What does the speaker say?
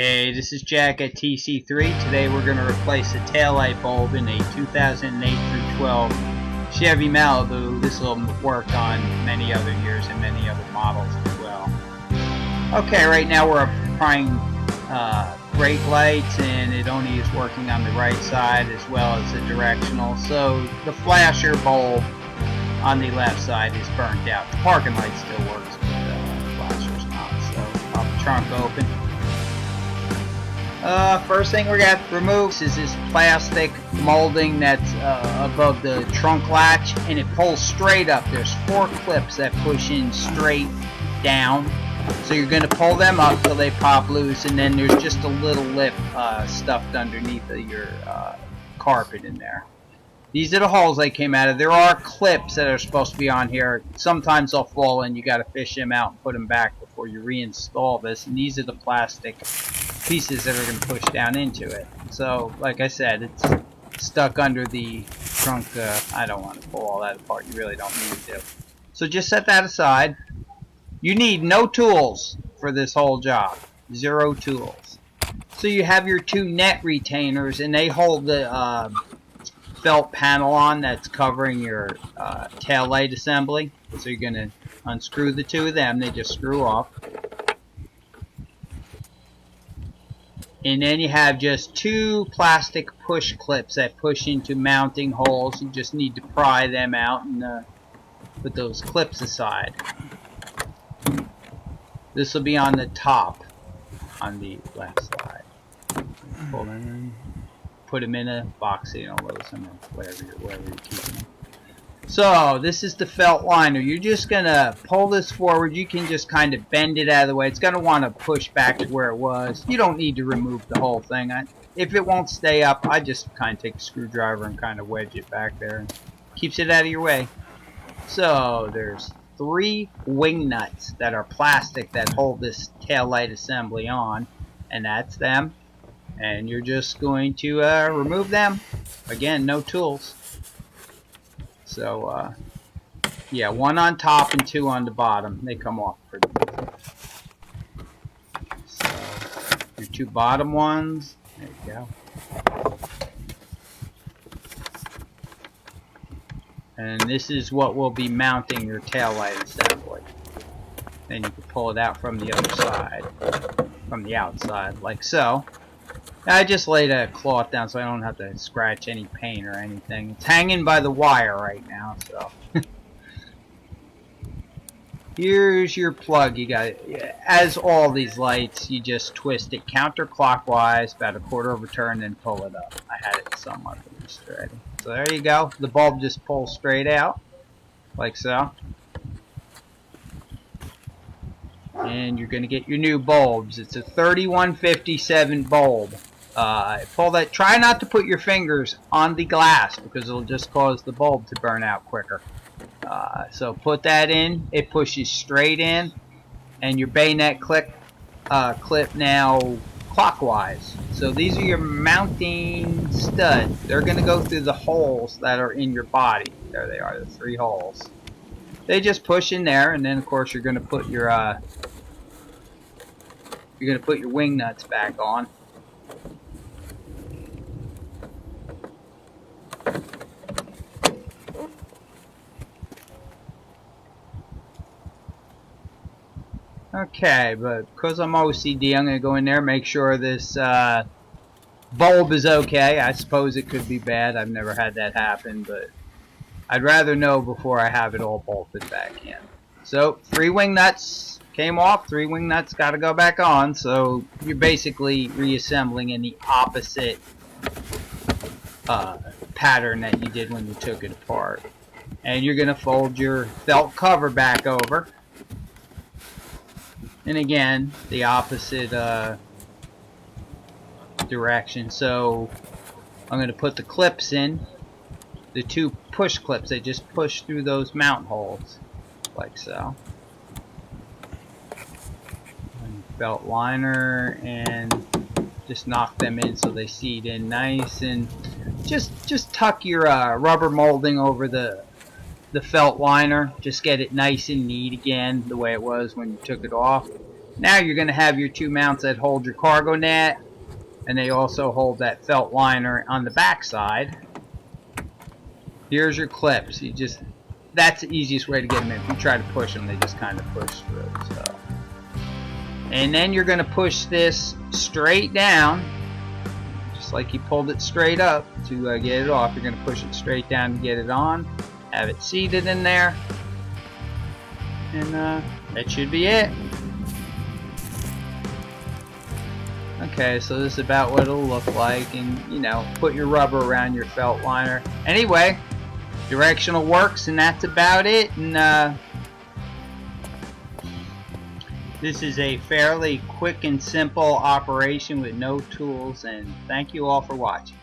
Hey, this is Jack at TC3. Today we're going to replace the taillight bulb in a 2008 through 12 Chevy Malibu. This will work on many other years and many other models as well. Okay, right now we're applying brake lights, and it only is working on the right side as well as the directional. So the flasher bulb on the left side is burnt out. The parking light still works, but the flasher's not. So pop the trunk open. First thing we got to remove is this plastic molding that's above the trunk latch, and it pulls straight up. There's 4 clips that push in straight down, so you're going to pull them up till they pop loose, and then there's just a little lip stuffed underneath of your carpet in there. These are the holes they came out of. There are clips that are supposed to be on here. Sometimes they'll fall in. You got to fish them out and put them back before you reinstall this, and these are the plastic pieces that are going to push down into it. So like I said, it's stuck under the trunk. I don't want to pull all that apart. You really don't need to. So just set that aside. You need no tools for this whole job. 0 tools. So you have your 2 net retainers, and they hold the felt panel on that's covering your tail light assembly. So you're going to unscrew the 2 of them. They just screw off. And then you have just 2 plastic push clips that push into mounting holes. You just need to pry them out and put those clips aside. This will be on the top, on the left side. Pull them in, put them in a box so you don't lose them, or wherever you're keeping them. So this is the felt liner. You're just gonna pull this forward. You can just kind of bend it out of the way. It's gonna want to push back to where it was. You don't need to remove the whole thing. If it won't stay up, I just kind of take a screwdriver and kind of wedge it back there. Keeps it out of your way. So there's 3 wing nuts that are plastic that hold this tail light assembly on, and that's them. And you're just going to remove them. Again, no tools. So, yeah, 1 on top and 2 on the bottom. They come off pretty easy. So, your 2 bottom ones, there you go. And this is what will be mounting your tail light assembly. Then you can pull it out from the other side, from the outside, like so. I just laid a cloth down so I don't have to scratch any paint or anything. It's hanging by the wire right now, so. Here's your plug. You got it. As all these lights, you just twist it counterclockwise, about a 1/4 of a turn, and pull it up. I had it somewhat loose already. So there you go. The bulb just pulls straight out, like so. And you're going to get your new bulbs. It's a 3157 bulb. Pull that. Try not to put your fingers on the glass because it'll just cause the bulb to burn out quicker. So put that in. It pushes straight in, and your bayonet clip now clockwise. So these are your mounting studs. They're going to go through the holes that are in your body. There they are, the 3 holes. They just push in there, and then of course you're going to put your wing nuts back on. Okay, but because I'm OCD, I'm going to go in there, make sure this bulb is okay. I suppose it could be bad. I've never had that happen, but I'd rather know before I have it all bolted back in. So 3 wing nuts came off, 3 wing nuts got to go back on, so you're basically reassembling in the opposite pattern that you did when you took it apart. And you're going to fold your felt cover back over. And again, the opposite direction. So I'm going to put the clips in. The 2 push clips, they just push through those mount holes, like so. And felt liner, and just knock them in so they seat in nice. And just tuck your rubber molding over the felt liner. Just get it nice and neat again, the way it was when you took it off. Now you're going to have your two mounts that hold your cargo net, and they also hold that felt liner on the back side. Here's your clips. That's the easiest way to get them in. If you try to push them, they just kind of push through. So. And then you're going to push this straight down, just like you pulled it straight up to get it off. You're going to push it straight down to get it on. Have it seated in there. And that should be it. Okay, so this is about what it'll look like, and you know, put your rubber around your felt liner. Anyway, directional works, and that's about it. And this is a fairly quick and simple operation with no tools, and thank you all for watching.